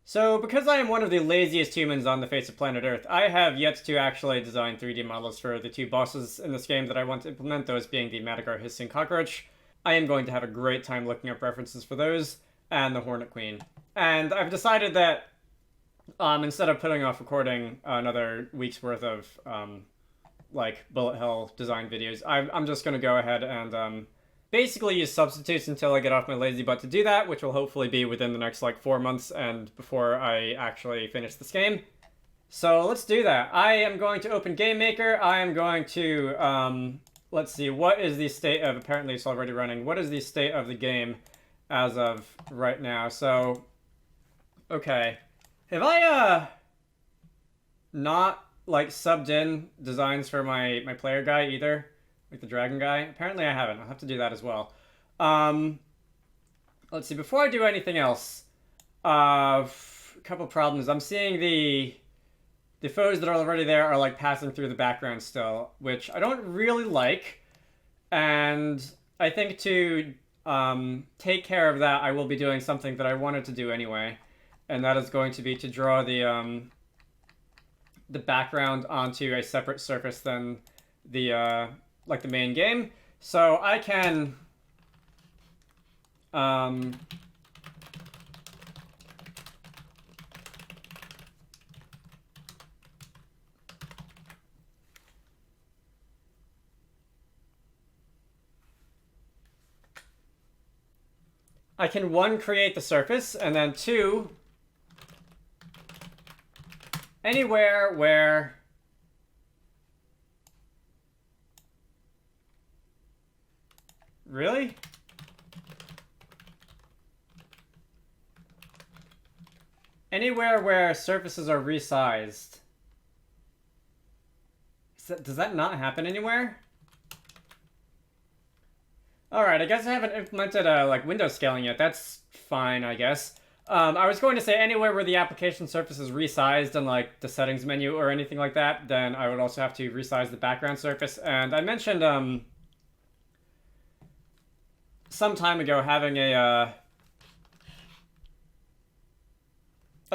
So, because I am one of the laziest humans on the face of planet Earth, I have yet to actually design 3D models for the two bosses in this game that I want to implement, those being the Madagar Hissing Cockroach. I am going to have a great time looking up references for those, and the Hornet Queen. And I've decided that instead of putting off recording another week's worth of like bullet hell design videos, I'm just going to go ahead and basically use substitutes until I get off my lazy butt to do that, which will hopefully be within the next like 4 months and before I actually finish this game. So let's do that. I am going to open Game Maker. I am going to let's see, what is the state of, apparently it's already running, what is the state of the game as of right now? So okay, have I not like subbed in designs for my player guy either? Like the dragon guy? Apparently I haven't. I'll have to do that as well. Let's see, before I do anything else, a couple problems. I'm seeing the foes that are already there are like passing through the background still, which I don't really like. And I think to take care of that, I will be doing something that I wanted to do anyway, and that is going to be to draw the background onto a separate surface than the like the main game. So I can one, create the surface, and then two, anywhere where really? Anywhere where surfaces are resized. Does that not happen anywhere? Alright, I guess I haven't implemented like window scaling yet. That's fine, I guess. I was going to say anywhere where the application surface is resized in like the settings menu or anything like that, then I would also have to resize the background surface. And I mentioned some time ago having a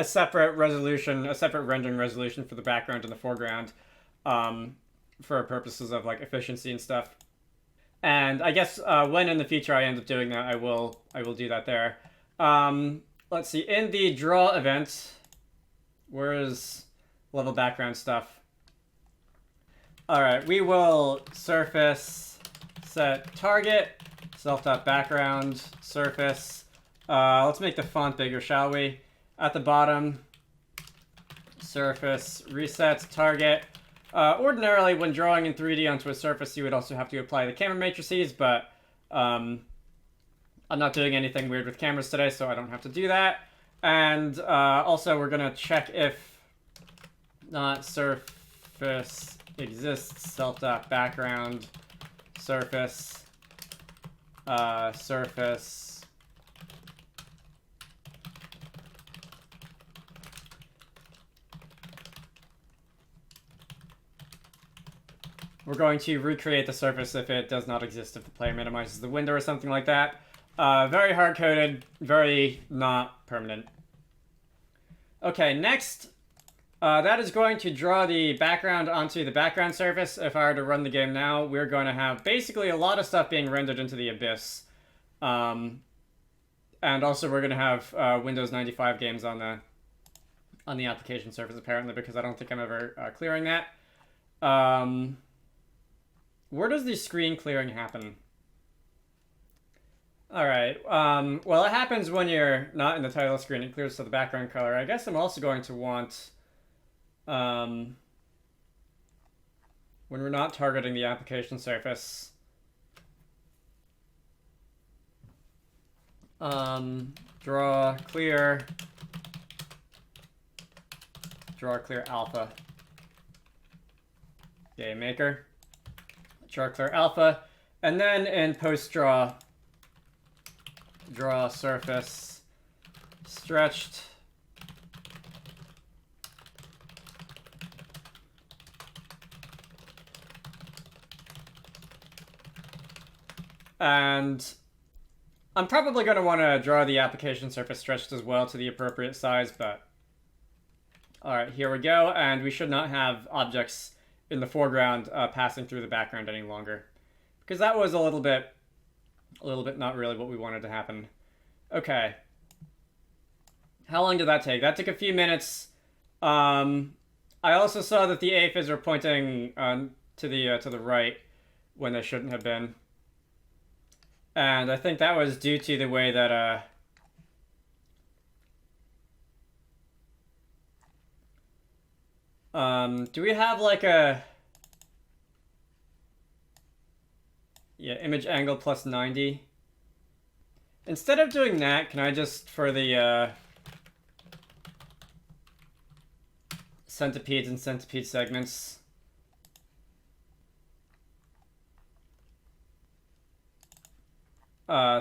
separate resolution, a separate rendering resolution for the background and the foreground, for purposes of like efficiency and stuff. And I guess when in the future I end up doing that, I will do that there. Let's see, in the draw event, where is level background stuff? All right, we will surface set target self.background surface. Let's make the font bigger, shall we? At the bottom, surface reset target. Ordinarily, when drawing in 3D onto a surface, you would also have to apply the camera matrices, but I'm not doing anything weird with cameras today, so I don't have to do that. And also, we're going to check if not surface exists, self.background surface, surface. We're going to recreate the surface if it does not exist, if the player minimizes the window or something like that. Very hard-coded, very not permanent. Okay, next, that is going to draw the background onto the background surface. If I were to run the game now, we're going to have basically a lot of stuff being rendered into the abyss. And also we're going to have Windows 95 games on the application surface, apparently, because I don't think I'm ever clearing that. Where does the screen clearing happen? Alright, well, it happens when you're not in the title screen. It clears to the background color. I guess I'm also going to want, when we're not targeting the application surface, draw clear alpha. Game Maker. Draw clear alpha, and then in post draw surface stretched and I'm probably going to want to draw the application surface stretched as well to the appropriate size, but... Alright, here we go, and we should not have objects in the foreground passing through the background any longer. Because that was a little bit not really what we wanted to happen. Okay. How long did that take? That took a few minutes. I also saw that the aphids are pointing to the right when they shouldn't have been. And I think that was due to the way that do we have like a... Yeah, image angle plus 90. Instead of doing that, can I just, for the centipedes and centipede segments,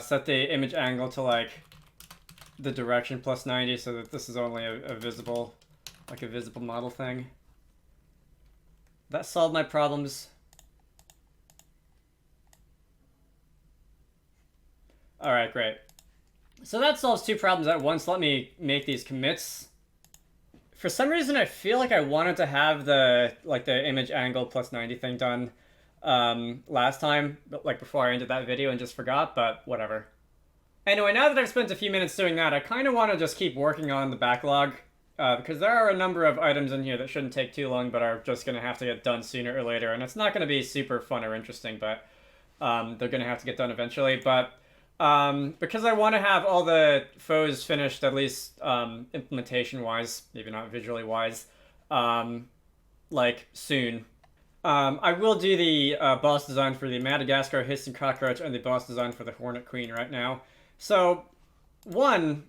set the image angle to like the direction plus 90 so that this is only a visible, like a visible model thing. That solved my problems. Alright, great. So that solves two problems at once. Let me make these commits. For some reason, I feel like I wanted to have the image angle plus 90 thing done last time, like before I ended that video and just forgot, but whatever. Anyway, now that I've spent a few minutes doing that, I kind of want to just keep working on the backlog, because there are a number of items in here that shouldn't take too long, but are just going to have to get done sooner or later, and it's not going to be super fun or interesting, but they're going to have to get done eventually. But because I want to have all the foes finished, at least implementation-wise, maybe not visually-wise, like, soon. I will do the boss design for the Madagascar hissing cockroach and the boss design for the Hornet Queen right now. So, one,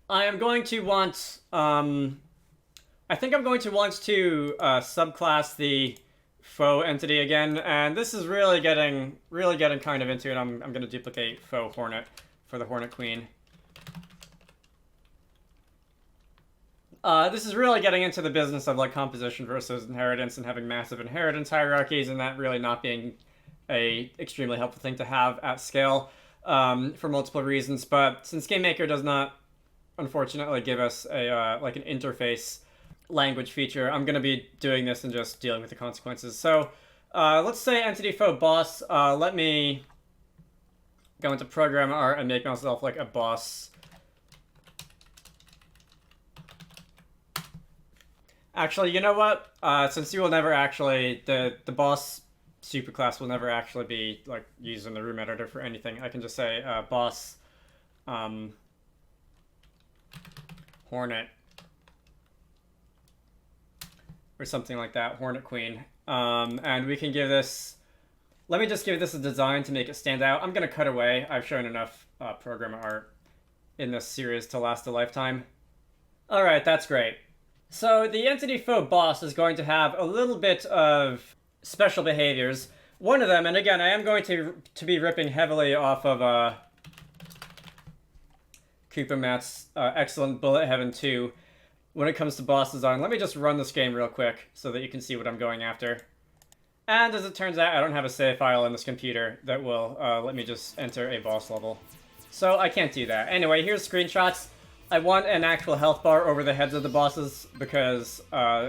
I am going to want, I think I'm going to want to subclass the foe entity again, and this is really getting kind of into it. I'm going to duplicate foe Hornet for the Hornet Queen. This is really getting into the business of like composition versus inheritance and having massive inheritance hierarchies, and that really not being a extremely helpful thing to have at scale for multiple reasons. But since GameMaker does not, unfortunately, give us a like an interface language feature, I'm going to be doing this and just dealing with the consequences. So let's say entity foe boss. Let me go into program art and make myself like a boss. Actually, you know what? Since you will never actually, the boss superclass will never actually be like used in the room editor for anything, I can just say boss Hornet or something like that, Hornet Queen. And we can give this, let me just give this a design to make it stand out. I'm going to cut away. I've shown enough program art in this series to last a lifetime. Alright, that's great. So the entity foe boss is going to have a little bit of special behaviors. One of them, and again, I am going to be ripping heavily off of Koopa Matt's excellent Bullet Heaven 2 when it comes to boss design. Let me just run this game real quick so that you can see what I'm going after. And as it turns out, I don't have a save file in this computer that will let me just enter a boss level. So I can't do that. Anyway, here's screenshots. I want an actual health bar over the heads of the bosses because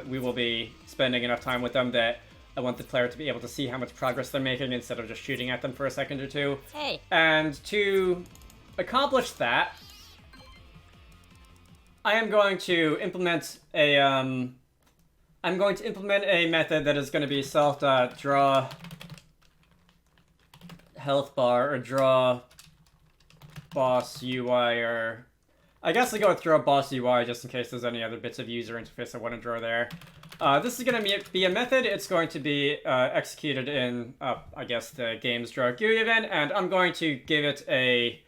we will be spending enough time with them that I want the player to be able to see how much progress they're making instead of just shooting at them for a second or two. Hey. And to accomplish that, I am going to implement a method that is going to be draw health bar or draw boss UI, or I guess I'll go with draw boss UI just in case there's any other bits of user interface I want to draw there. This is going to be a method. It's going to be executed in, I guess, the game's draw GUI event, and I'm going to give it a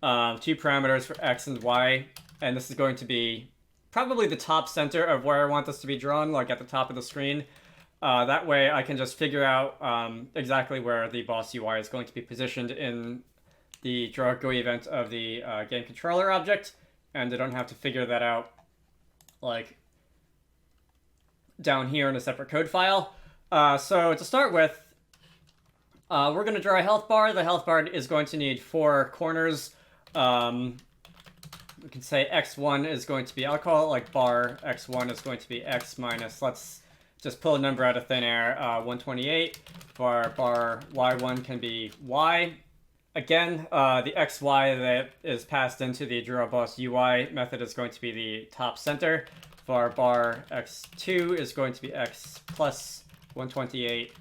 2 parameters for X and Y, and this is going to be probably the top center of where I want this to be drawn, like at the top of the screen. That way I can just figure out exactly where the boss UI is going to be positioned in the draw GUI event of the game controller object, and I don't have to figure that out like down here in a separate code file. So to start with, We're going to draw a health bar. The health bar is going to need 4 corners. We can say x1 is going to be, I'll call it like bar x1 is going to be x minus, let's just pull a number out of thin air, 128. Bar y1 can be y. Again, the xy that is passed into the draw boss UI method is going to be the top center. Var bar x2 is going to be x plus 128.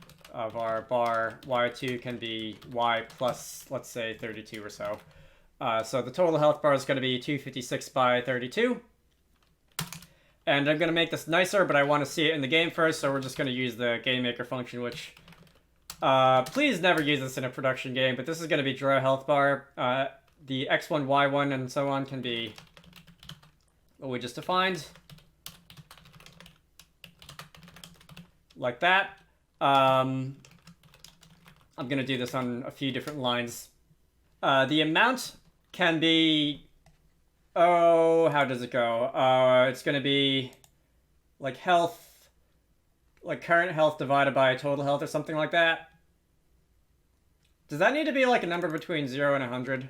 Var bar y2 can be y plus, let's say, 32 or so. So the total health bar is going to be 256 by 32. And I'm going to make this nicer, but I want to see it in the game first, so we're just going to use the game maker function, which... please never use this in a production game, but this is going to be draw health bar. The x1, y1, and so on can be what we just defined. Like that. I'm going to do this on a few different lines. The amount can be... Oh, how does it go? It's going to be like health, like current health divided by total health or something like that. Does that need to be like a number between 0 and 100? I'm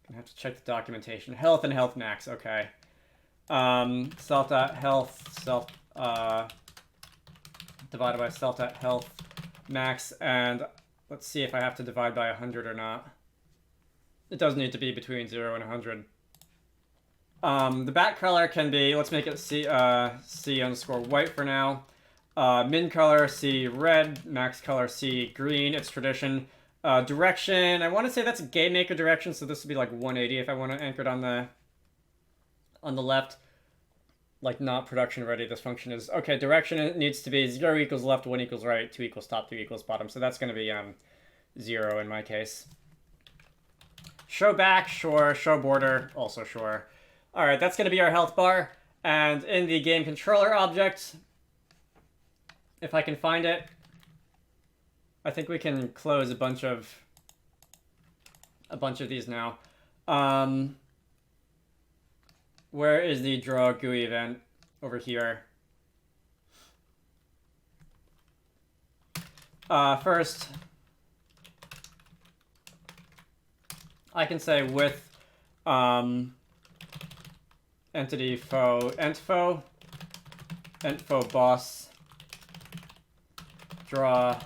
gonna have to check the documentation. Health and health max, okay. Self.health, divided by self.health max, and let's see if I have to divide by 100 or not. It does need to be between 0 and 100. The back color can be, let's make it C underscore white for now. Min color, C red. Max color, C green. It's tradition. Direction, I want to say that's a game maker direction, so this would be like 180 if I want to anchor it on the left. Like not production ready, this function is. Okay, direction, it needs to be 0 equals left, 1 equals right, 2 equals top, 3 equals bottom. So that's going to be 0 in my case. Show back, sure. Show border, also sure. Alright, that's going to be our health bar. And in the game controller object, if I can find it, I think we can close a bunch of these now. Where is the draw GUI event? Over here. First, I can say with entity fo entfo boss draw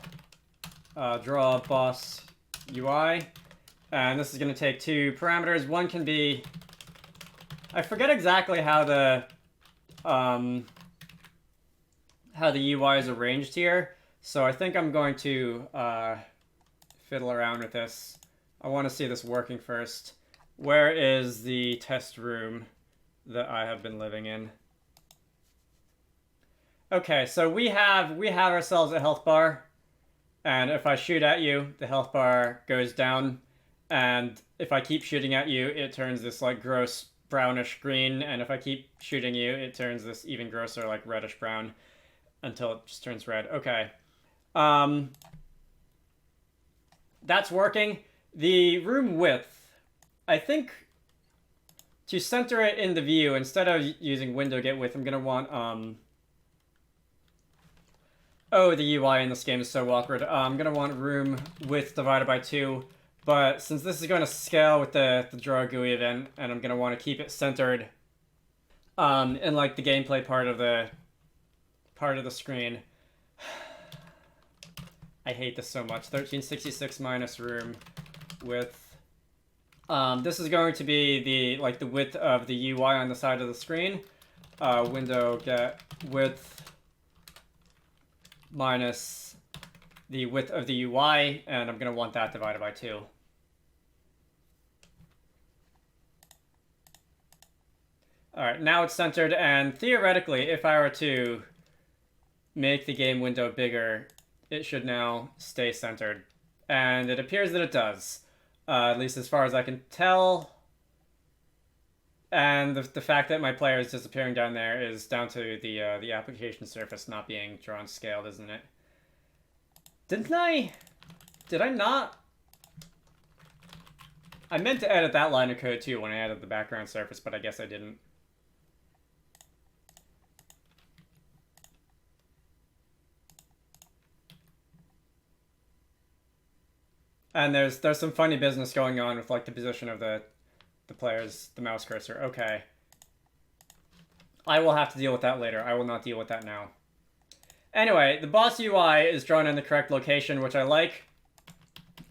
boss UI, and this is going to take 2 parameters. One can be, I forget exactly how the UI is arranged here, so I think I'm going to fiddle around with this. I want to see this working first. Where is the test room that I have been living in? Okay, so we have ourselves a health bar, and if I shoot at you, the health bar goes down, and if I keep shooting at you, it turns this like gross brownish green, and if I keep shooting you, it turns this even grosser like reddish brown until it just turns red. Okay. That's working. The room width, I think to center it in the view, instead of using window get width, I'm going to want, oh, the UI in this game is so awkward. I'm going to want room width divided by 2, but since this is going to scale with the draw GUI event, and I'm going to want to keep it centered in like the gameplay part of the screen. I hate this so much. 1366 minus room width. This is going to be the width of the UI on the side of the screen. Window get width minus the width of the UI, and I'm going to want that divided by 2. Alright, now it's centered, and theoretically, if I were to make the game window bigger, it should now stay centered. And it appears that it does. At least as far as I can tell. And the fact that my player is disappearing down there is down to the application surface not being drawn scaled, isn't it? Did I not? I meant to edit that line of code too when I added the background surface, but I guess I didn't. And there's some funny business going on with like the position of the the mouse cursor. Okay. I will have to deal with that later. I will not deal with that now. Anyway, the boss UI is drawn in the correct location, which I like.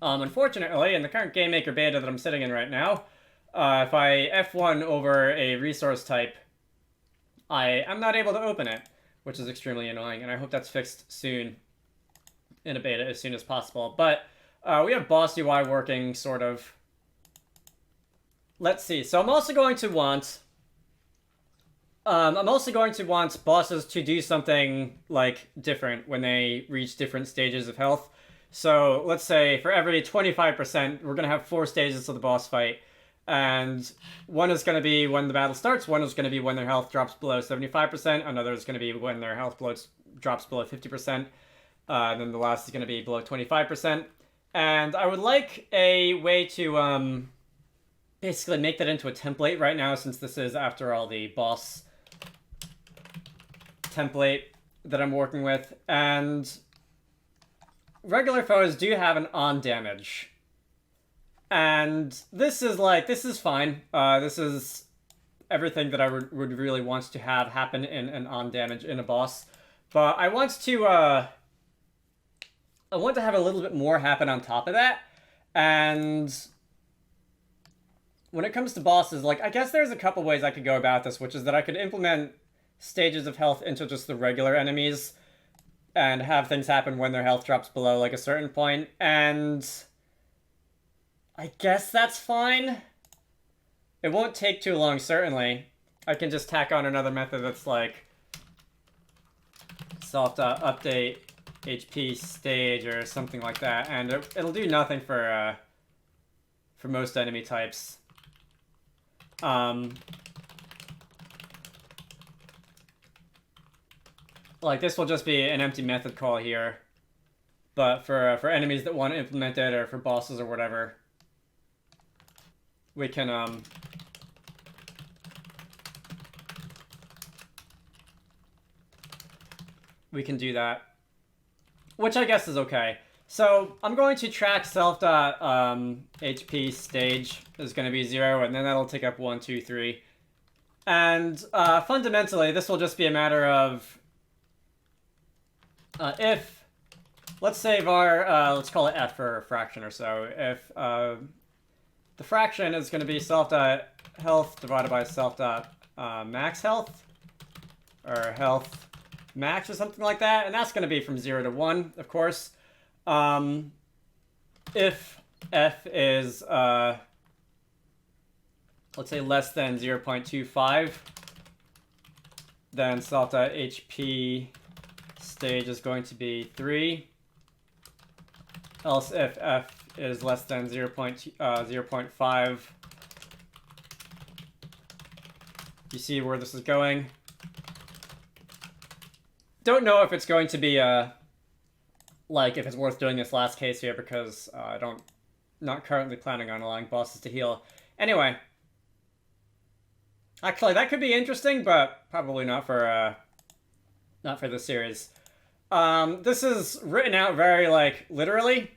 Unfortunately, in the current GameMaker beta that I'm sitting in right now, if I F1 over a resource type, I am not able to open it, which is extremely annoying, and I hope that's fixed soon in a beta as soon as possible. But we have boss UI working, sort of. Let's see. So I'm also going to want bosses to do something like different when they reach different stages of health. So let's say for every 25%, we're going to have 4 stages of the boss fight. And one is going to be when the battle starts, one is going to be when their health drops below 75%, another is going to be when their health drops below 50%, and then the last is going to be below 25%. And I would like a way to basically make that into a template right now, since this is, after all, the boss template that I'm working with. And regular foes do have an on damage. And this is fine. This is everything that I would really want to have happen in an on damage in a boss. But I want to have a little bit more happen on top of that. And when it comes to bosses, like, I guess there's a couple ways I could go about this, which is that I could implement stages of health into just the regular enemies and have things happen when their health drops below, like, a certain point. And I guess that's fine. It won't take too long, certainly. I can just tack on another method that's like self.update HP stage or something like that, and it'll do nothing for most enemy types. Like, this will just be an empty method call here, but for enemies that want to implement it, or for bosses or whatever, we can do that, which I guess is okay. So I'm going to track self.HP stage is going to be 0, and then that'll take up 1, 2, 3. And fundamentally, this will just be a matter of if, let's save our, let's call it F for fraction or so. If the fraction is going to be self.health divided by self.max health, or health max or something like that, and that's going to be from 0 to 1, of course. If F is, let's say, less than 0.25, then self.HP stage is going to be 3. Else, if F is less than 0.5, you see where this is going. Don't know if it's going to be like, if it's worth doing this last case here, because not currently planning on allowing bosses to heal. Anyway, actually that could be interesting, but probably not for this series. This is written out very, like, literally.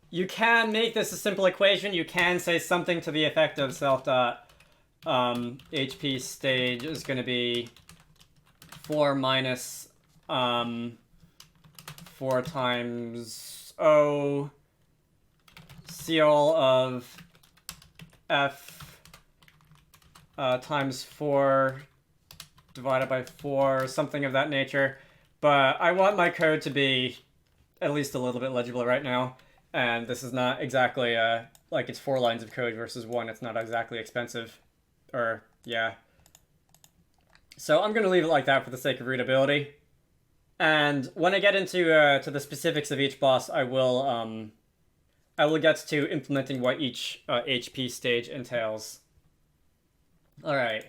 You can make this a simple equation. You can say something to the effect of self.HP stage is going to be 4 minus 4 times O CL of F times 4 divided by 4, something of that nature. But I want my code to be at least a little bit legible right now. And this is not exactly, like, it's 4 lines of code versus 1. It's not exactly expensive. Or, yeah. So I'm going to leave it like that for the sake of readability. And when I get into to the specifics of each boss, I will get to implementing what each HP stage entails. Alright.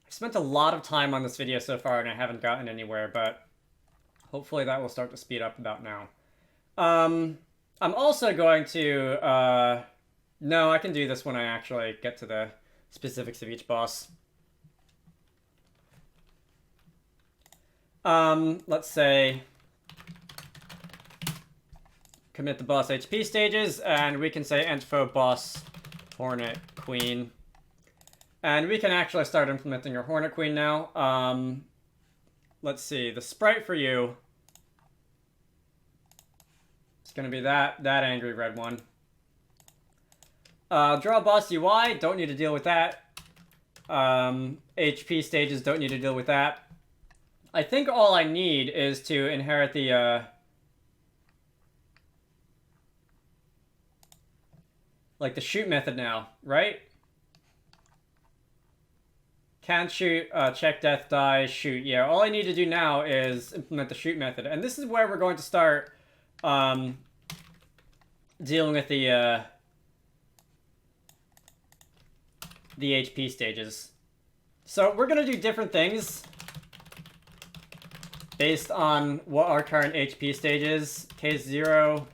I've spent a lot of time on this video so far, and I haven't gotten anywhere, but hopefully that will start to speed up about now. I'm also going to... no, I can do this when I actually get to the specifics of each boss. Let's say commit the boss HP stages, and we can say entfo boss Hornet Queen. And we can actually start implementing our Hornet Queen now. Let's see, the sprite for you is going to be that angry red one. Draw boss UI, don't need to deal with that. HP stages, don't need to deal with that. I think all I need is to inherit the, like the shoot method now, right? Can't shoot, check death, die, shoot. Yeah, all I need to do now is implement the shoot method. And this is where we're going to start dealing with the HP stages. So we're going to do different things based on what our current HP stage is. Case 0.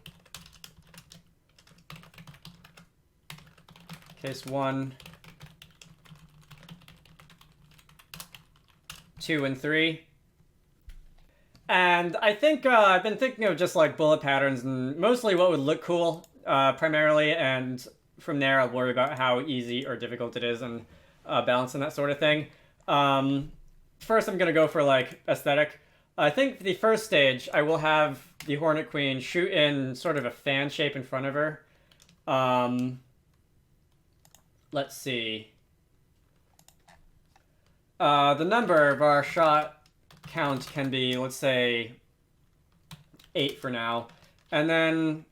Case 1. 2 and 3. And I think I've been thinking of just like bullet patterns and mostly what would look cool primarily, and from there I'll worry about how easy or difficult it is and balancing that sort of thing. First I'm gonna go for like aesthetic. I think for the first stage I will have the Hornet Queen shoot in sort of a fan shape in front of her. Let's see. The number of our shot count can be, let's say, 8 for now. And then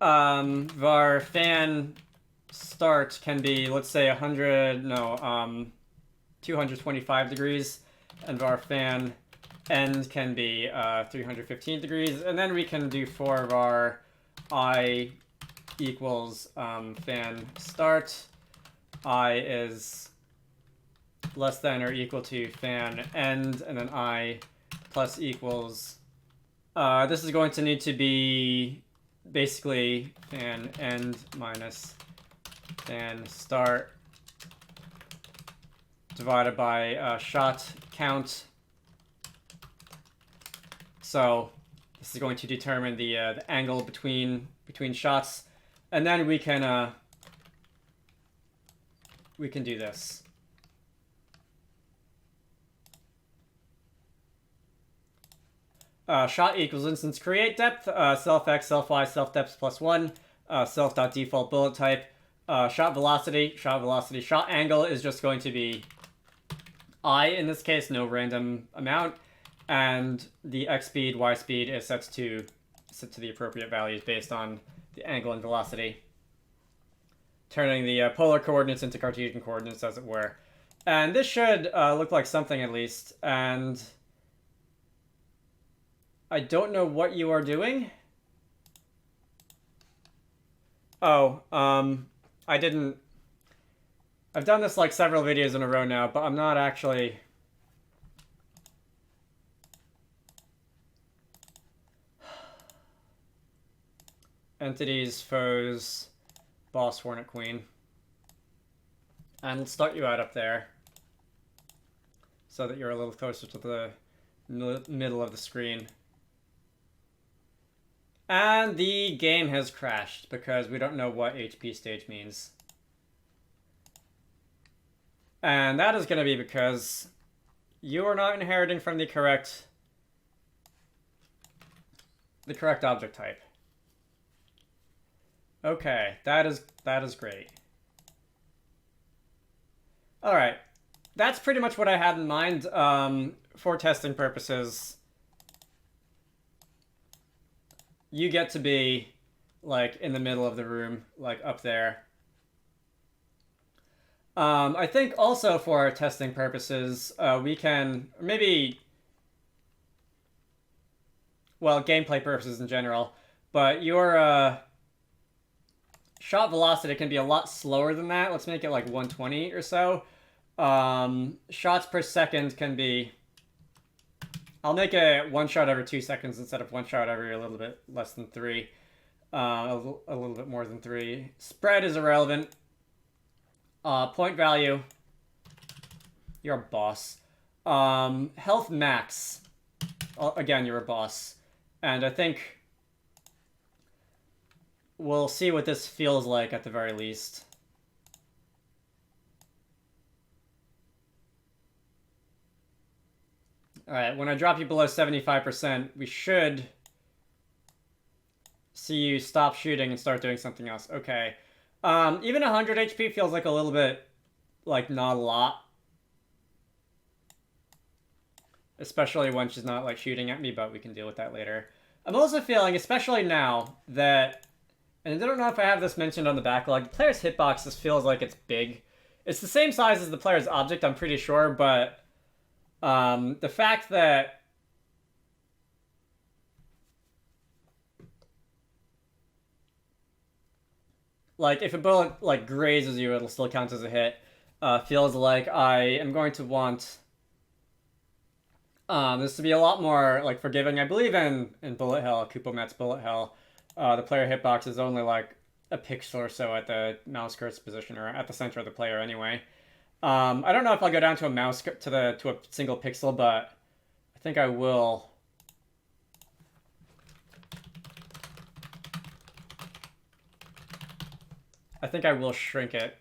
our fan start can be, let's say, 225 degrees. And our fan end can be 315 degrees. And then we can do for of our I equals fan start. I is less than or equal to fan end, and then I plus equals. This is going to need to be basically fan end minus fan start divided by shot count. So this is going to determine the angle between shots, and then we can do this. Shot equals instance create depth, self x, self y, self depth plus 1, self.default bullet type, shot velocity, shot angle is just going to be I in this case, no random amount, and the x speed, y speed is set to the appropriate values based on the angle and velocity, turning the polar coordinates into Cartesian coordinates, as it were. And this should look like something at least, and I don't know what you are doing. Oh, I didn't... I've done this like several videos in a row now, but I'm not actually... Entities, foes, boss, Hornet Queen. And let's start you out up there so that you're a little closer to the middle of the screen. And the game has crashed because we don't know what HP stage means. And that is going to be because you are not inheriting from the correct object type. Okay, that is great. All right, that's pretty much what I had in mind for testing purposes. You get to be like in the middle of the room, like up there. I think also for our testing purposes, we can maybe, well, gameplay purposes in general, but your shot velocity can be a lot slower than that. Let's make it like 120 or so. Shots per second can be... I'll make it 1 shot every 2 seconds instead of 1 shot every a little bit less than 3. A little bit more than 3. Spread is irrelevant. Point value. You're a boss. Health max. Again, you're a boss. And I think we'll see what this feels like at the very least. Alright, when I drop you below 75%, we should see you stop shooting and start doing something else. Okay. Even 100 HP feels like a little bit, like, not a lot. Especially when she's not, like, shooting at me, but we can deal with that later. I'm also feeling, especially now, that... And I don't know if I have this mentioned on the backlog. The player's hitbox just feels like it's big. It's the same size as the player's object, I'm pretty sure, but... the fact that... Like, if a bullet, like, grazes you, it'll still count as a hit. Feels like I am going to want... this to be a lot more, like, forgiving. I believe in Bullet Hell, Kupomet's Bullet Hell, the player hitbox is only, like, a pixel or so at the mouse cursor position, or at the center of the player anyway. I don't know if I'll go down to a mouse to a single pixel, but I think I will. I think I will shrink it.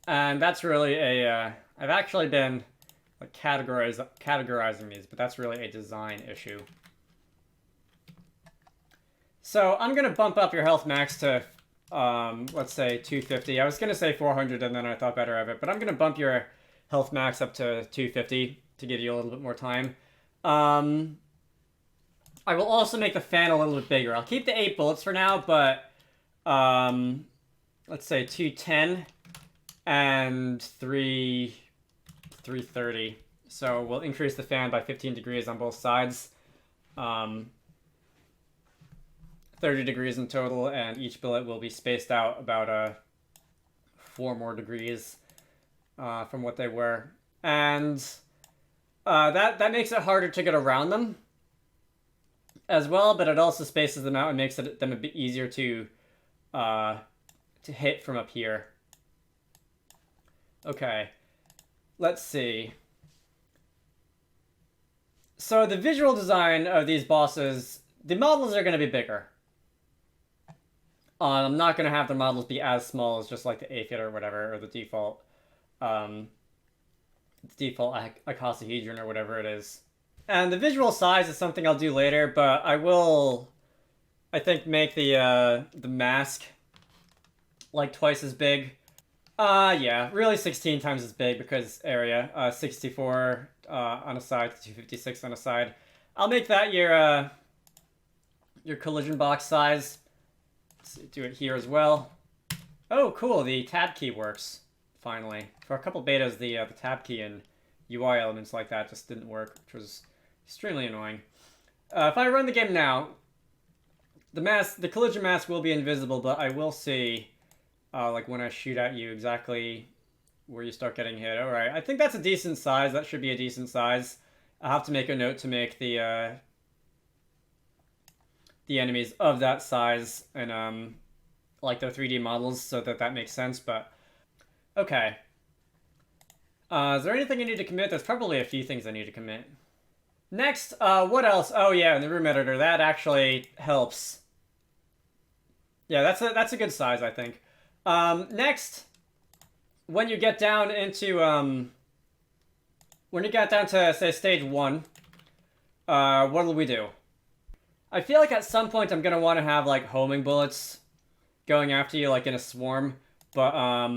And that's really a, I've actually been like categorizing these, but that's really a design issue. So I'm gonna bump up your health max to, let's say 250. I was gonna say 400 and then I thought better of it, but I'm gonna bump your health max up to 250 to give you a little bit more time. I will also make the fan a little bit bigger. I'll keep the 8 bullets for now, but let's say 210 and 330. So we'll increase the fan by 15 degrees on both sides. 30 degrees in total, and each billet will be spaced out about 4 more degrees from what they were. And that makes it harder to get around them as well, but it also spaces them out and makes them a bit easier to hit from up here. Okay, let's see. So the visual design of these bosses, the models are going to be bigger. I'm not going to have the models be as small as just like the aphid or whatever, or the default icosahedron or whatever it is. And the visual size is something I'll do later, but I will, I think, make the mask like twice as big. Yeah, really 16 times as big because area. 64 on a side, 256 on a side. I'll make that your collision box size. Let's do it here as well. Oh, cool, the tab key works, finally. For a couple betas, the tab key and UI elements like that just didn't work, which was extremely annoying. If I run the game now, the collision mask will be invisible, but I will see, like when I shoot at you, exactly where you start getting hit. Alright, I think that's a decent size. That should be a decent size. I'll have to make a note to make the enemies of that size and like their 3D models so that makes sense, but okay. Is there anything I need to commit? There's probably a few things I need to commit. Next, what else? Oh yeah, in the room editor, that actually helps. Yeah, that's a good size, I think. Next, when you get down into when you get down to say stage 1, what will we do? I feel like at some point I'm gonna want to have like homing bullets going after you like in a swarm, but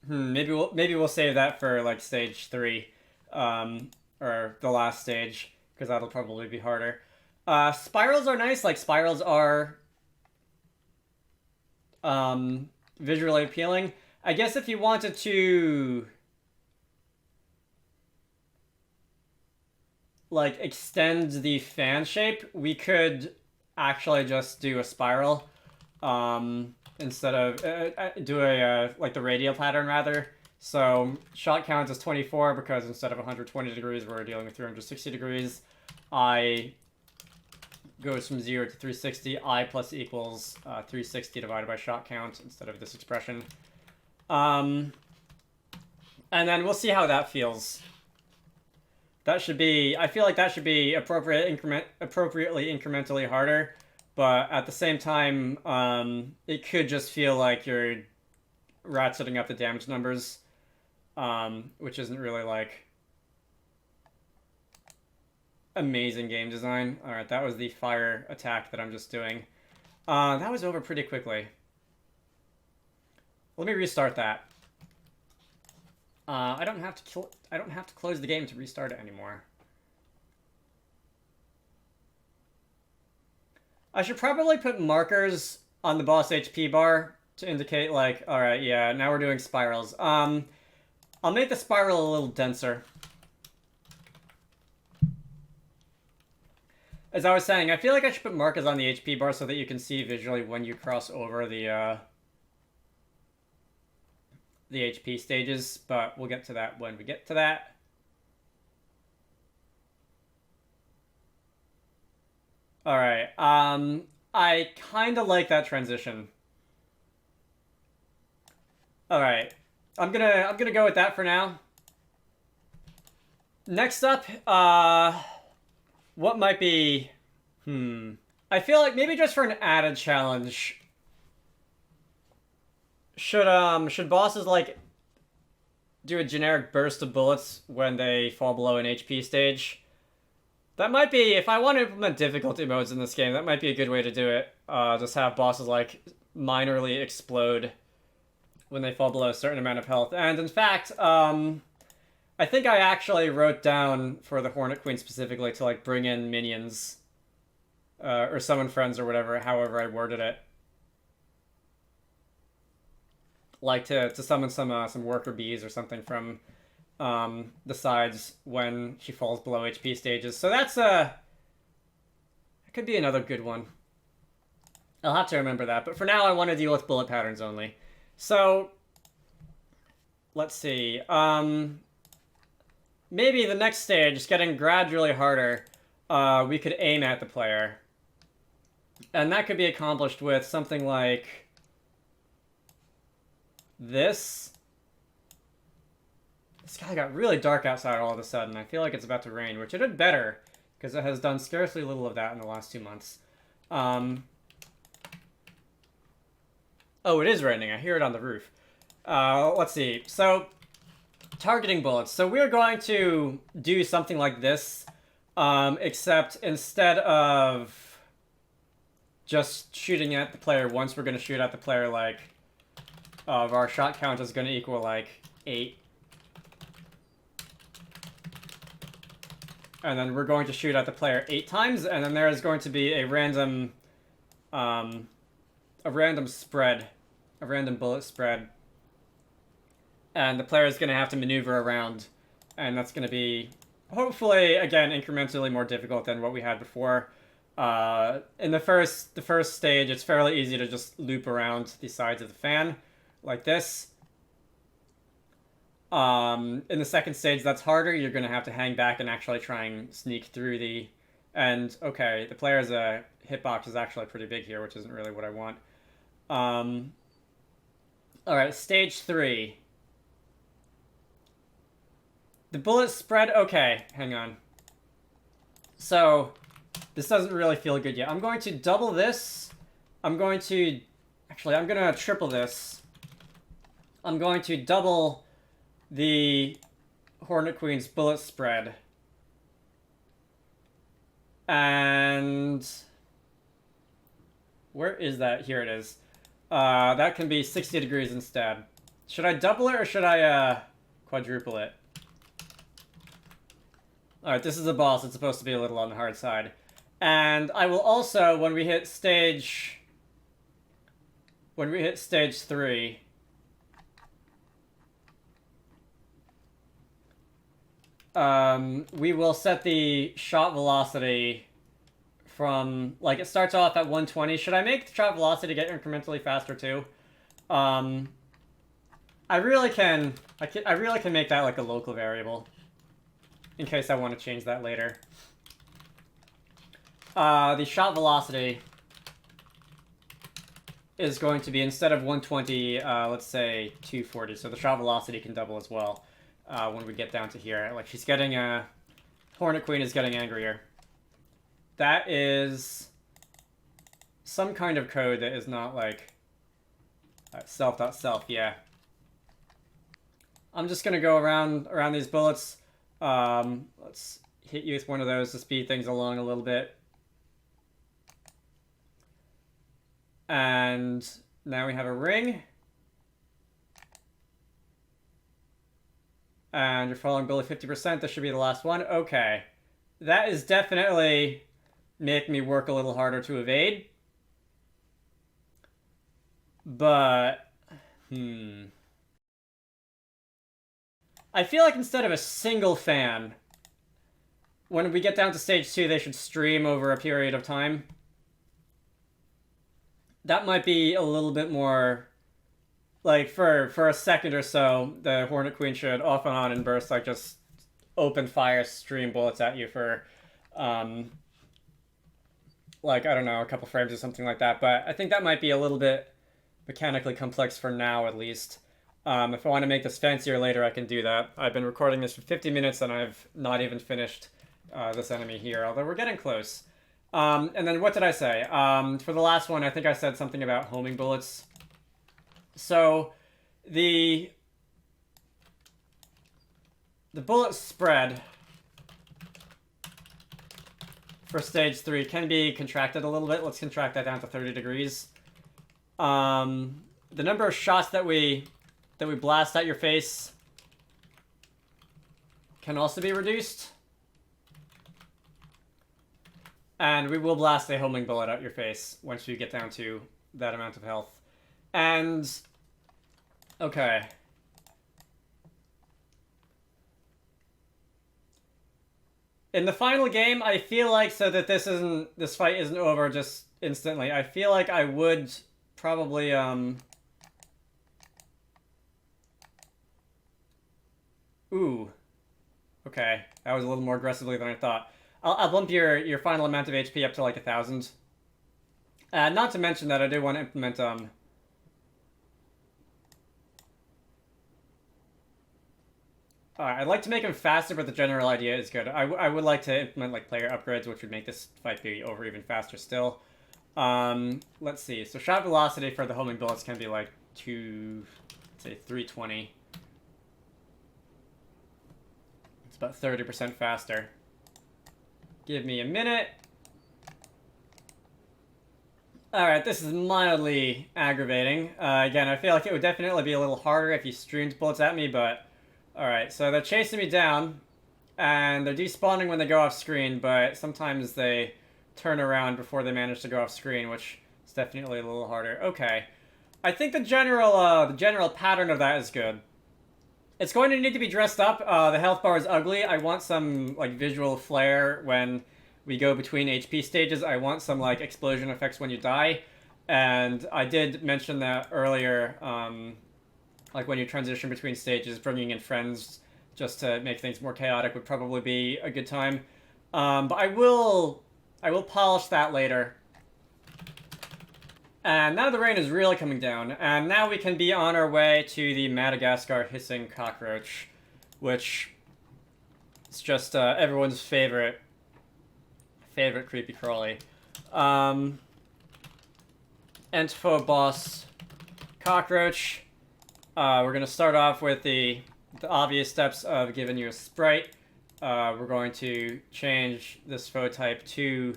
maybe we'll save that for like stage 3, or the last stage, because that'll probably be harder. Spirals are nice. Like spirals are visually appealing. I guess if you wanted to like extend the fan shape, we could actually just do a spiral instead of do a like the radial pattern rather. So shot count is 24 because instead of 120 degrees we're dealing with 360 degrees. I goes from 0 to 360. I plus equals 360 divided by shot count instead of this expression. And then we'll see how that feels. That should be, I feel like that should be appropriately incrementally harder, but at the same time, it could just feel like you're ratcheting up the damage numbers, which isn't really like amazing game design. All right, that was the fire attack that I'm just doing. That was over pretty quickly. Let me restart that. I don't have to close the game to restart it anymore. I should probably put markers on the boss HP bar to indicate, like, alright, yeah, now we're doing spirals. I'll make the spiral a little denser. As I was saying, I feel like I should put markers on the HP bar so that you can see visually when you cross over the HP stages, but we'll get to that when we get to that. Alright, I kind of like that transition. Alright, I'm gonna go with that for now. Next up, what might be... I feel like maybe just for an added challenge... Should bosses, like, do a generic burst of bullets when they fall below an HP stage? That might be, if I want to implement difficulty modes in this game, that might be a good way to do it. Just have bosses, like, minorly explode when they fall below a certain amount of health. And, in fact, I think I actually wrote down for the Hornet Queen specifically to, like, bring in minions. Or summon friends or whatever, however I worded it. Like to summon some worker bees or something from the sides when she falls below HP stages. So that's that could be another good one. I'll have to remember that. But for now, I want to deal with bullet patterns only. So let's see. Maybe the next stage, getting gradually harder, we could aim at the player. And that could be accomplished with something like this. The sky got really dark outside all of a sudden. I feel like it's about to rain, which it did better, because it has done scarcely little of that in the last 2 months. Oh, it is raining. I hear it on the roof. Let's see. So, targeting bullets. So we're going to do something like this, except instead of just shooting at the player once, we're going to shoot at the player, like, our shot count is going to equal, like, 8. And then we're going to shoot at the player 8 times, and then there is going to be a random spread, a random bullet spread. And the player is going to have to maneuver around, and that's going to be, hopefully, again, incrementally more difficult than what we had before. In the first stage, it's fairly easy to just loop around the sides of the fan, like this. In the second stage, that's harder. You're going to have to hang back and actually try and sneak through the... And, okay, the player's hitbox is actually pretty big here, which isn't really what I want. Alright, stage 3. The bullet spread... Okay, hang on. So, this doesn't really feel good yet. I'm going to double this. I'm going to... Actually, I'm going to triple this. I'm going to double the Hornet Queen's bullet spread. And... Where is that? Here it is. That can be 60 degrees instead. Should I double it or should I quadruple it? Alright, this is a boss. It's supposed to be a little on the hard side. And I will also, when we hit stage 3... we will set the shot velocity from, like, it starts off at 120. Should I make the shot velocity get incrementally faster too? I really can make that like a local variable, in case I want to change that later. The shot velocity is going to be, instead of 120, let's say 240. So the shot velocity can double as well when we get down to here. Like, she's getting Hornet Queen is getting angrier. That is some kind of code that is not like self.self, yeah. I'm just gonna go around these bullets. Let's hit you with one of those to speed things along a little bit. And now we have a ring. And you're following Billy 50%. This should be the last one. Okay. That is definitely making me work a little harder to evade. But, I feel like instead of a single fan, when we get down to stage 2, they should stream over a period of time. That might be a little bit more... Like, for a second or so, the Hornet Queen should off and on in bursts, like, just open fire, stream bullets at you for, like, I don't know, a couple frames or something like that. But I think that might be a little bit mechanically complex for now, at least. If I want to make this fancier later, I can do that. I've been recording this for 50 minutes, and I've not even finished this enemy here, although we're getting close. And then what did I say? For the last one, I think I said something about homing bullets. So, the bullet spread for stage 3 can be contracted a little bit. Let's contract that down to 30 degrees. The number of shots that we blast at your face can also be reduced. And we will blast a homing bullet at your face once you get down to that amount of health. And, okay. In the final game, I feel like, so that this fight isn't over just instantly, I feel like I would probably, ooh. Okay, that was a little more aggressively than I thought. I'll bump your final amount of HP up to like 1,000. Not to mention that I do want to implement, I'd like to make him faster, but the general idea is good. I would like to implement like player upgrades, which would make this fight be over even faster still. Let's see. So shot velocity for the homing bullets can be like 320. It's about 30% faster. Give me a minute. Alright, this is mildly aggravating. Again, I feel like it would definitely be a little harder if you streamed bullets at me, but... Alright, so they're chasing me down, and they're despawning when they go off screen, but sometimes they turn around before they manage to go off screen, which is definitely a little harder. Okay. I think the general pattern of that is good. It's going to need to be dressed up. The health bar is ugly. I want some, like, visual flair when we go between HP stages. I want some, like, explosion effects when you die. And I did mention that earlier, like, when you transition between stages, bringing in friends just to make things more chaotic would probably be a good time. But I will polish that later. And now the rain is really coming down, and now we can be on our way to the Madagascar hissing cockroach, which is just everyone's favorite creepy crawly. Entfo boss cockroach. We're gonna start off with the obvious steps of giving you a sprite. We're going to change this foe type to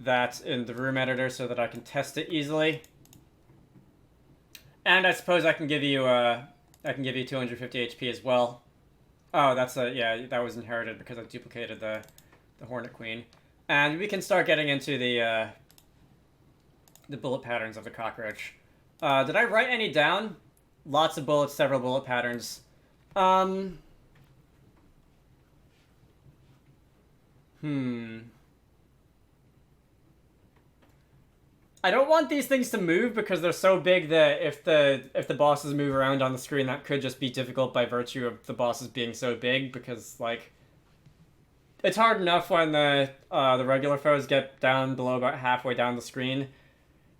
that in the room editor so that I can test it easily. And I suppose I can give you 250 HP as well. Oh, that's yeah, that was inherited because I duplicated the Hornet Queen. And we can start getting into the bullet patterns of the cockroach. Did I write any down? Lots of bullets, several bullet patterns. I don't want these things to move because they're so big that if the bosses move around on the screen, that could just be difficult by virtue of the bosses being so big, because, like, it's hard enough when the regular foes get down below about halfway down the screen,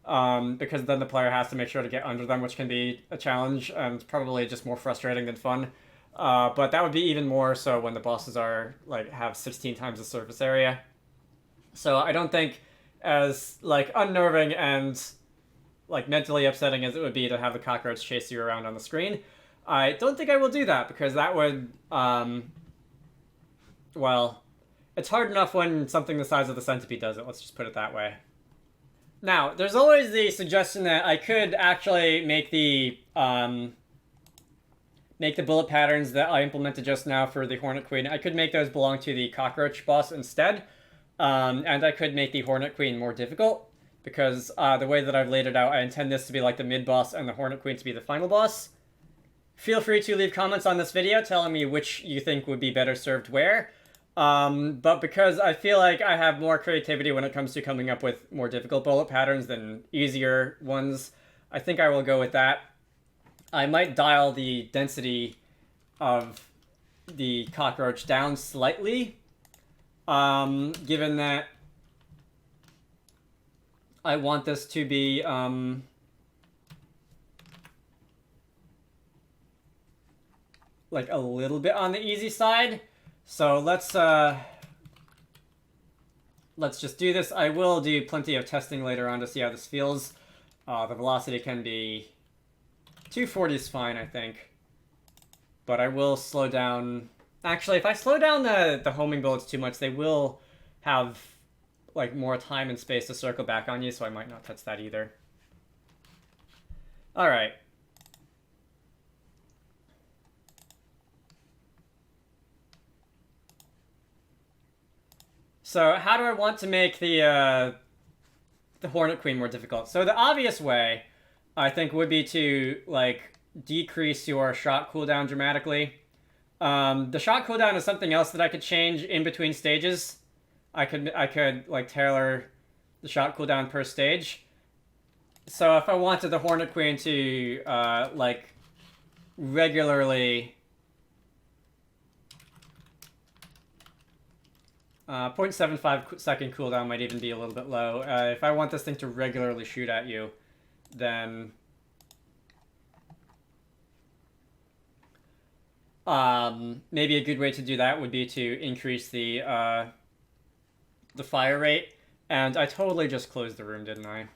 because then the player has to make sure to get under them, which can be a challenge and probably just more frustrating than fun. But that would be even more so when the bosses are like have 16 times the surface area. So I don't think as like unnerving and like mentally upsetting as it would be to have the cockroach chase you around on the screen, I don't think I will do that because that would well, it's hard enough when something the size of the centipede does it. Let's just put it that way. Now, there's always the suggestion that I could actually make the bullet patterns that I implemented just now for the Hornet Queen. I could make those belong to the cockroach boss instead, and I could make the Hornet Queen more difficult because the way that I've laid it out, I intend this to be like the mid boss and the Hornet Queen to be the final boss. Feel free to leave comments on this video telling me which you think would be better served where. But because I feel like I have more creativity when it comes to coming up with more difficult bullet patterns than easier ones, I think I will go with that. I might dial the density of the cockroach down slightly, given that I want this to be, like a little bit on the easy side. So let's just do this. I will do plenty of testing later on to see how this feels. The velocity can be 240 is fine, I think. But I will slow down. Actually, if I slow down the homing bullets too much, they will have like more time and space to circle back on you, so I might not touch that either. All right. So how do I want to make the Hornet Queen more difficult? So the obvious way, I think, would be to like decrease your shot cooldown dramatically. The shot cooldown is something else that I could change in between stages. I could like tailor the shot cooldown per stage. So if I wanted the Hornet Queen to like regularly 0.75 second cooldown might even be a little bit low. If I want this thing to regularly shoot at you, then maybe a good way to do that would be to increase the fire rate. And I totally just closed the room, didn't I?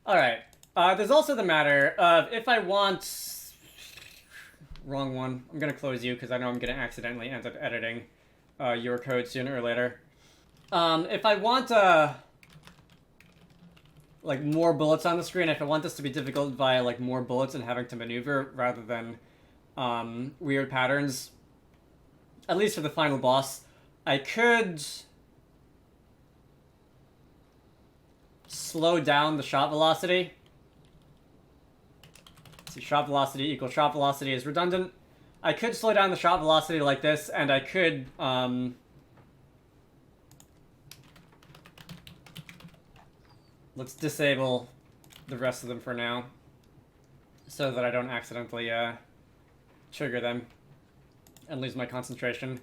Alright. There's also the matter of if I want... Wrong one. I'm going to close you because I know I'm going to accidentally end up editing your code sooner or later. If I want like more bullets on the screen, if I want this to be difficult via like more bullets and having to maneuver rather than weird patterns, at least for the final boss, I could slow down the shot velocity. See, shot velocity equals shot velocity is redundant. I could slow down the shot velocity like this, and I could let's disable the rest of them for now so that I don't accidentally trigger them and lose my concentration.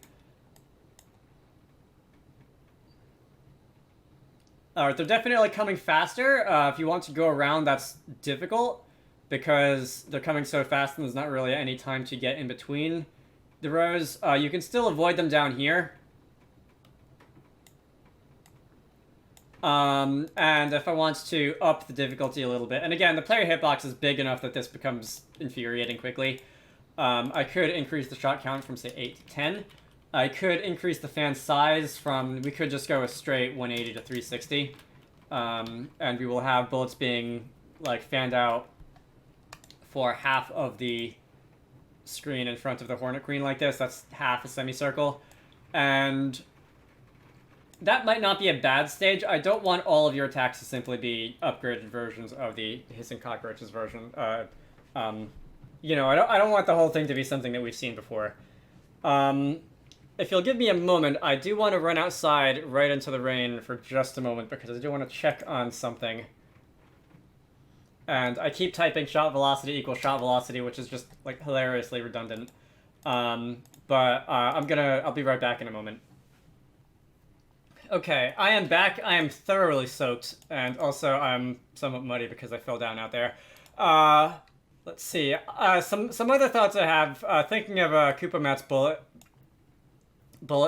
Alright, they're definitely coming faster. If you want to go around, that's difficult because they're coming so fast and there's not really any time to get in between the rows. You can still avoid them down here. And if I want to up the difficulty a little bit, and again, the player hitbox is big enough that this becomes infuriating quickly. I could increase the shot count from, say, 8 to 10. I could increase the fan size from, we could just go a straight 180 to 360. And we will have bullets being, like, fanned out for half of the screen in front of the Hornet Queen like this. That's half a semicircle. And that might not be a bad stage. I don't want all of your attacks to simply be upgraded versions of the Hissing Cockroaches version. You know, I don't want the whole thing to be something that we've seen before. If you'll give me a moment, I do want to run outside right into the rain for just a moment because I do want to check on something. And I keep typing shot velocity equals shot velocity, which is just, like, hilariously redundant. But I'll be right back in a moment. Okay, I am back. I am thoroughly soaked, and also I'm somewhat muddy because I fell down out there. Let's see. Some other thoughts I have. Thinking of Koopa Mat's Bullet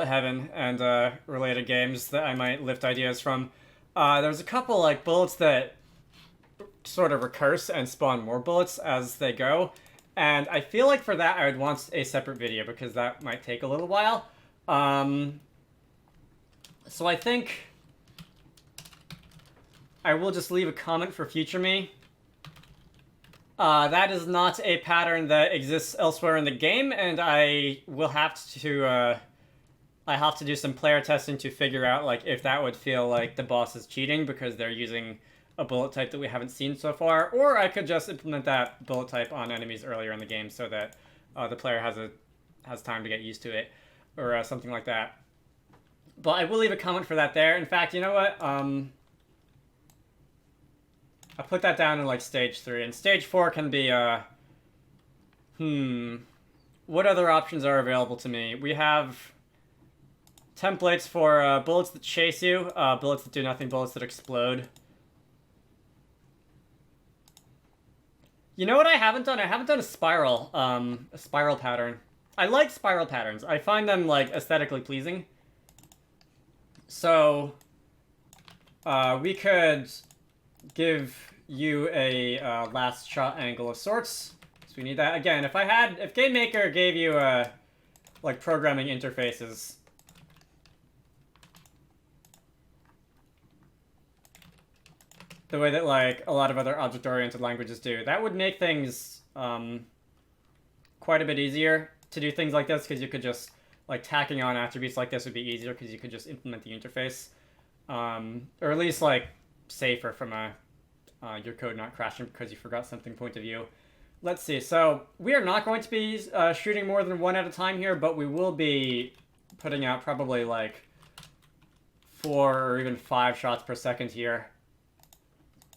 Heaven and related games that I might lift ideas from. There's a couple like bullets that sort of recurse and spawn more bullets as they go. And I feel like for that I would want a separate video because that might take a little while. So I think I will just leave a comment for future me. That is not a pattern that exists elsewhere in the game, and I will have to I have to do some player testing to figure out like if that would feel like the boss is cheating because they're using a bullet type that we haven't seen so far, or I could just implement that bullet type on enemies earlier in the game so that the player has time to get used to it, or something like that. But I will leave a comment for that there. In fact, you know what? I put that down in like stage 3, and stage 4 can be what other options are available to me? We have templates for bullets that chase you, bullets that do nothing, bullets that explode. You know what I haven't done? I haven't done a spiral pattern. I like spiral patterns. I find them like aesthetically pleasing. So we could give you a last shot angle of sorts. So we need that. Again, if GameMaker gave you like programming interfaces, the way that like a lot of other object-oriented languages do, that would make things quite a bit easier to do things like this, because you could just like tacking on attributes like this would be easier because you could just implement the interface, or at least like safer from a your code not crashing because you forgot something point of view. Let's see. So we are not going to be shooting more than one at a time here, but we will be putting out probably like 4 or even 5 shots per second here.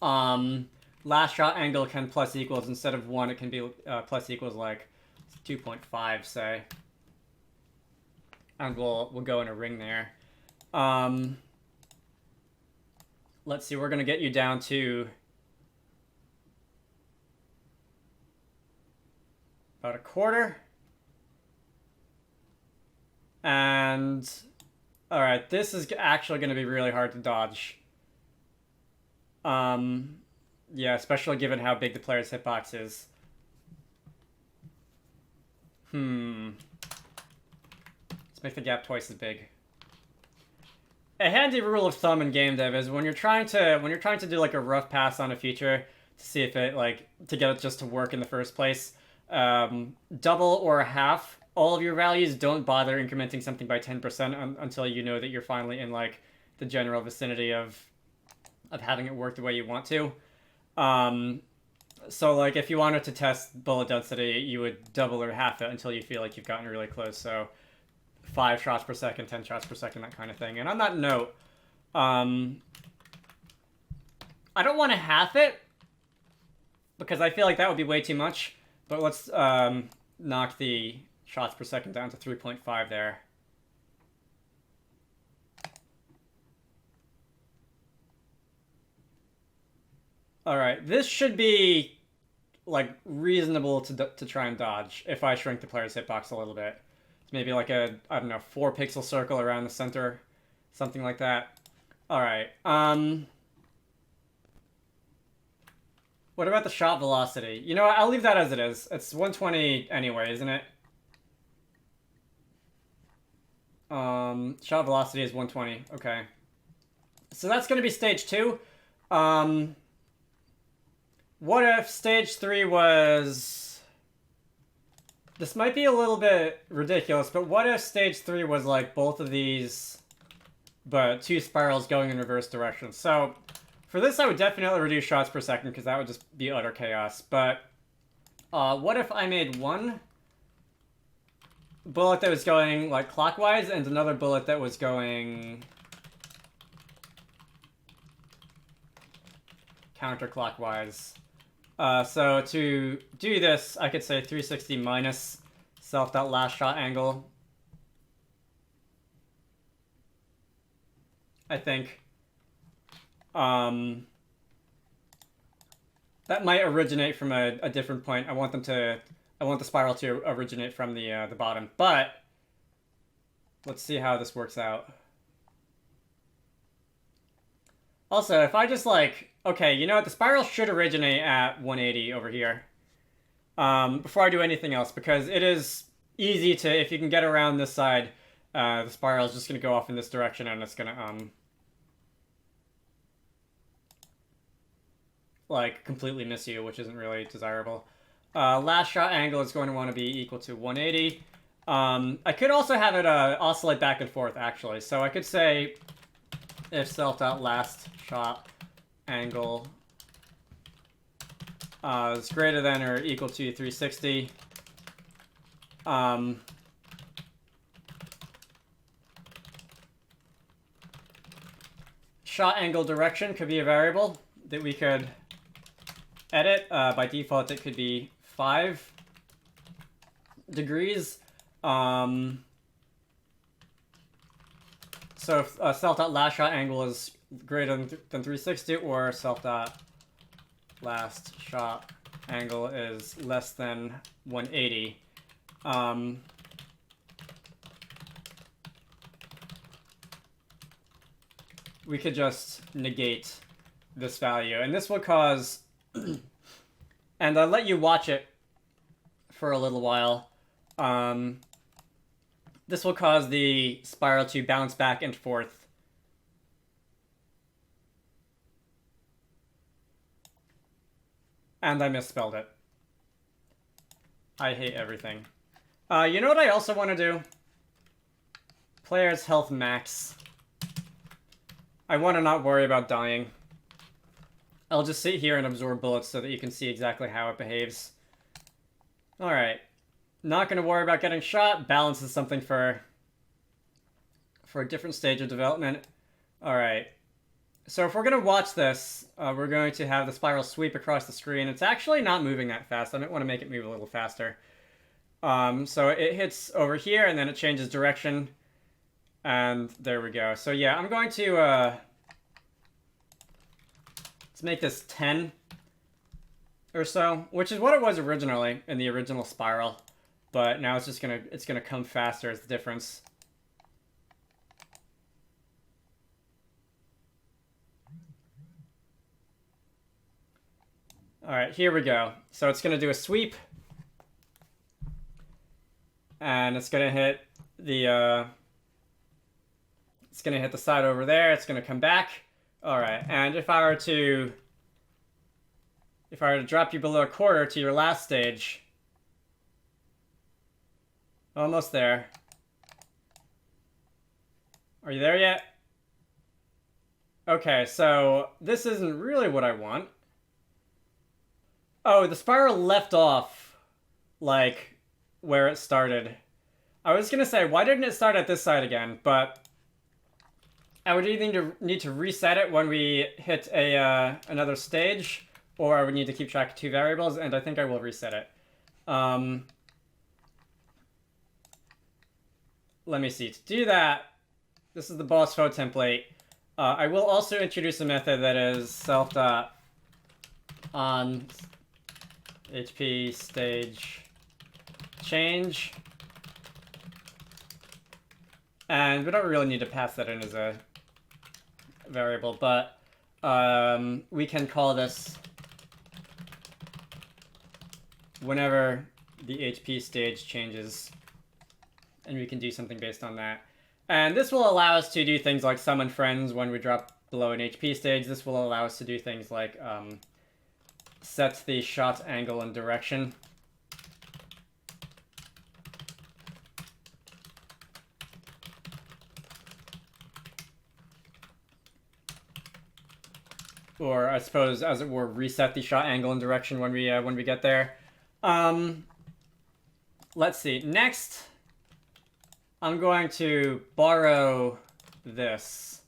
Last shot angle can plus equals, instead of 1, it can be plus equals like 2.5, say. And we'll go in a ring there. Let's see, we're gonna get you down to about a quarter. And alright, this is actually gonna be really hard to dodge. Yeah, especially given how big the player's hitbox is. Let's make the gap twice as big. A handy rule of thumb in game dev is when you're trying to do like a rough pass on a feature to see if it like to get it just to work in the first place, double or half all of your values. Don't bother incrementing something by 10% until you know that you're finally in like the general vicinity of having it work the way you want to. So like if you wanted to test bullet density, you would double or half it until you feel like you've gotten really close. So 5 shots per second, 10 shots per second, that kind of thing. And on that note, I don't want to half it because I feel like that would be way too much. But let's knock the shots per second down to 3.5 there. Alright, this should be like reasonable to try and dodge if I shrink the player's hitbox a little bit. It's maybe like a, I don't know, 4 pixel circle around the center, something like that. Alright, what about the shot velocity? You know what, I'll leave that as it is. It's 120 anyway, isn't it? Shot velocity is 120, okay. So that's gonna be stage 2. What if stage 3 was... This might be a little bit ridiculous, but what if stage 3 was like both of these, but 2 spirals going in reverse directions? So for this, I would definitely reduce shots per second because that would just be utter chaos. But what if I made one bullet that was going like clockwise and another bullet that was going counterclockwise? So to do this, I could say 360 minus self.last shot angle. I think. That might originate from a different point. I want the spiral to originate from the bottom, but let's see how this works out. Also, if I just like, okay, you know what? The spiral should originate at 180 over here. Before I do anything else, because it is easy to, if you can get around this side, the spiral is just going to go off in this direction, and it's going to, like, completely miss you, which isn't really desirable. Last shot angle is going to want to be equal to 180. I could also have it oscillate back and forth, actually. So I could say if self.last shot angle is greater than or equal to 360. Shot angle direction could be a variable that we could edit. By default, it could be 5 degrees. So if self.last shot angle is greater than 360, or self.last shot angle is less than 180, we could just negate this value, and this will cause and I'll let you watch it for a little while. This will cause the spiral to bounce back and forth. And I misspelled it. I hate everything. You know what I also want to do? Player's health max. I want to not worry about dying. I'll just sit here and absorb bullets so that you can see exactly how it behaves. Alright. Not going to worry about getting shot. Balance is something for a different stage of development. Alright. So if we're going to watch this, we're going to have the spiral sweep across the screen. It's actually not moving that fast. I might want to make it move a little faster. So it hits over here, and then it changes direction. And there we go. So yeah, I'm going to let's make this 10 or so, which is what it was originally in the original spiral. But now it's just gonna come faster as the difference. All right, here we go. So it's gonna do a sweep, and it's gonna hit the side over there. It's gonna come back. All right, and if I were to drop you below a quarter to your last stage. Almost there. Are you there yet? Okay, so this isn't really what I want. Oh, the spiral left off, like, where it started. I was gonna say, why didn't it start at this side again? But I would either need to reset it when we hit another stage, or I would need to keep track of 2 variables, and I think I will reset it. Let me see. To do that, this is the boss fo template. I will also introduce a method that is self.on HP stage change. And we don't really need to pass that in as a variable, but we can call this whenever the HP stage changes. And we can do something based on that. And this will allow us to do things like summon friends when we drop below an HP stage. This will allow us to do things like set the shot angle and direction. Or I suppose, as it were, reset the shot angle and direction when we get there. Let's see. Next, I'm going to borrow this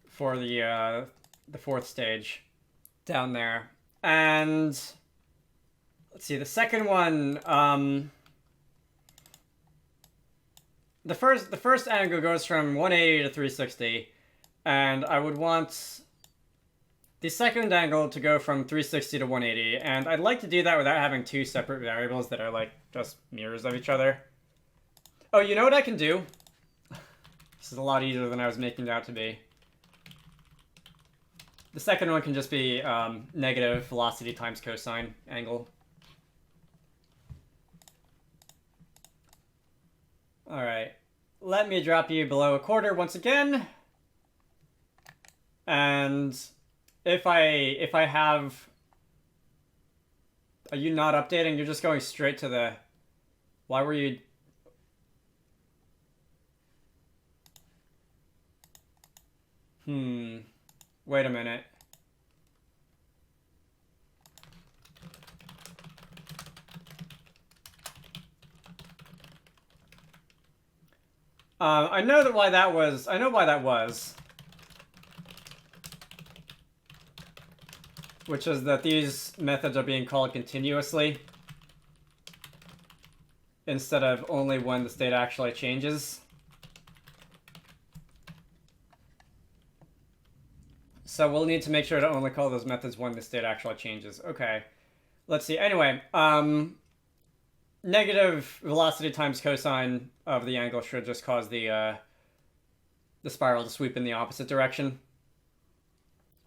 for the 4th stage down there. And let's see, the second one, the first angle goes from 180 to 360, and I would want the second angle to go from 360 to 180, and I'd like to do that without having two separate variables that are like just mirrors of each other. Oh, you know what I can do? This is a lot easier than I was making it out to be. The second one can just be negative velocity times cosine angle. Alright. Let me drop you below a quarter once again. And if I have... Are you not updating? You're just going straight to the... Why were you... Wait a minute. I know why that was. Which is that these methods are being called continuously instead of only when the state actually changes. So we'll need to make sure to only call those methods when the state actually changes. Okay. Let's see. Anyway, negative velocity times cosine of the angle should just cause the spiral to sweep in the opposite direction,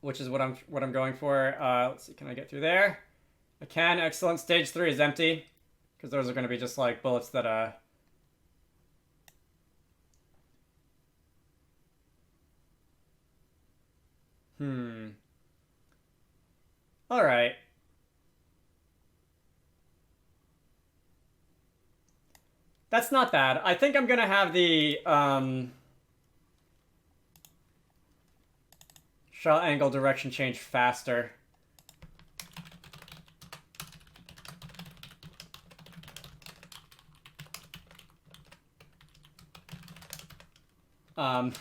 which is what I'm going for. Let's see. Can I get through there? I can. Excellent. Stage 3 is empty because those are going to be just like bullets that All right. That's not bad. I think I'm gonna have the shot angle direction change faster.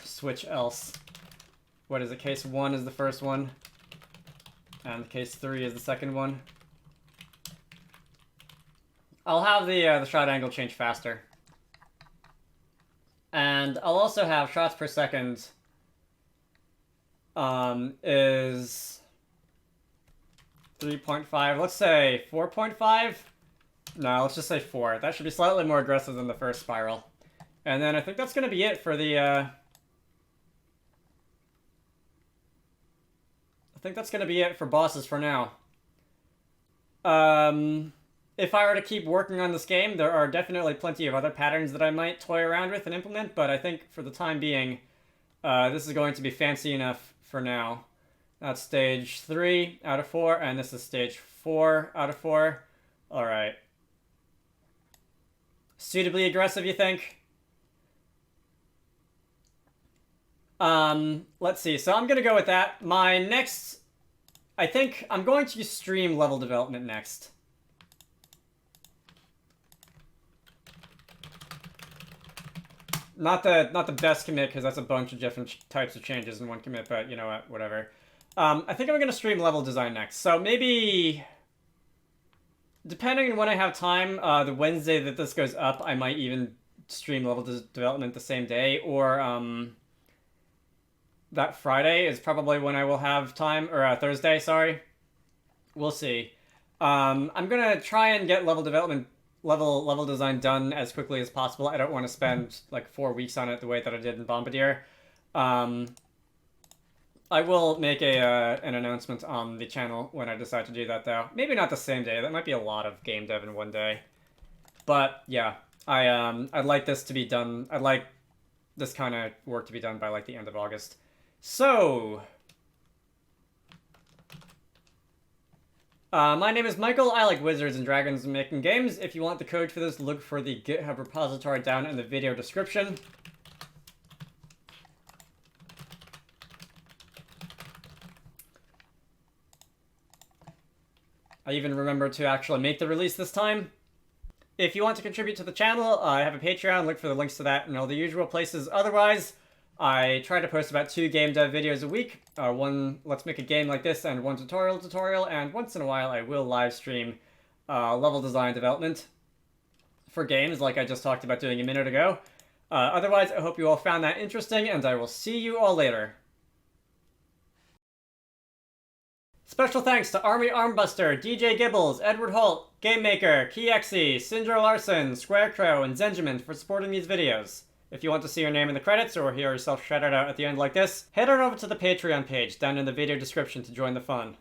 Switch else. What is it? Case 1 is the first one. And case 3 is the second one. I'll have the shot angle change faster. And I'll also have shots per second is 3.5. Let's say 4.5? No, let's just say 4. That should be slightly more aggressive than the first spiral. And then I think that's going to be it for the... I think that's going to be it for bosses for now. If I were to keep working on this game, there are definitely plenty of other patterns that I might toy around with and implement, but I think for the time being, this is going to be fancy enough for now. That's stage 3 out of 4, and this is stage 4 out of 4. Alright. Suitably aggressive, you think? Let's see. So I'm going to go with that. My next... I think I'm going to stream level development next. Not the best commit, because that's a bunch of different types of changes in one commit, but you know what, whatever. I think I'm going to stream level design next. So maybe... Depending on when I have time, the Wednesday that this goes up, I might even stream level development the same day, or... that Friday is probably when I will have time, or Thursday, sorry. We'll see. I'm gonna try and get level design done as quickly as possible. I don't want to spend like 4 weeks on it the way that I did in Bombardier. I will make an announcement on the channel when I decide to do that, though. Maybe not the same day. That might be a lot of game dev in one day. But yeah, I'd like this to be done. I'd like this kind of work to be done by like the end of August. So, my name is Michael. I like wizards and dragons and making games. If you want the code for this, look for the GitHub repository down in the video description. I even remembered to actually make the release this time. If you want to contribute to the channel, I have a Patreon. Look for the links to that in all the usual places. Otherwise, I try to post about 2 game dev videos a week. One Let's Make a Game Like This and one tutorial, and once in a while I will live stream level design development for games like I just talked about doing a minute ago. Otherwise, I hope you all found that interesting, and I will see you all later. Special thanks to Army Armbuster, DJ Gibbles, Edward Holt, Game Maker, Keyexy, Sindra Larson, Squarecrow, and Zenjamin for supporting these videos. If you want to see your name in the credits or hear yourself shouted out at the end like this, head on over to the Patreon page down in the video description to join the fun.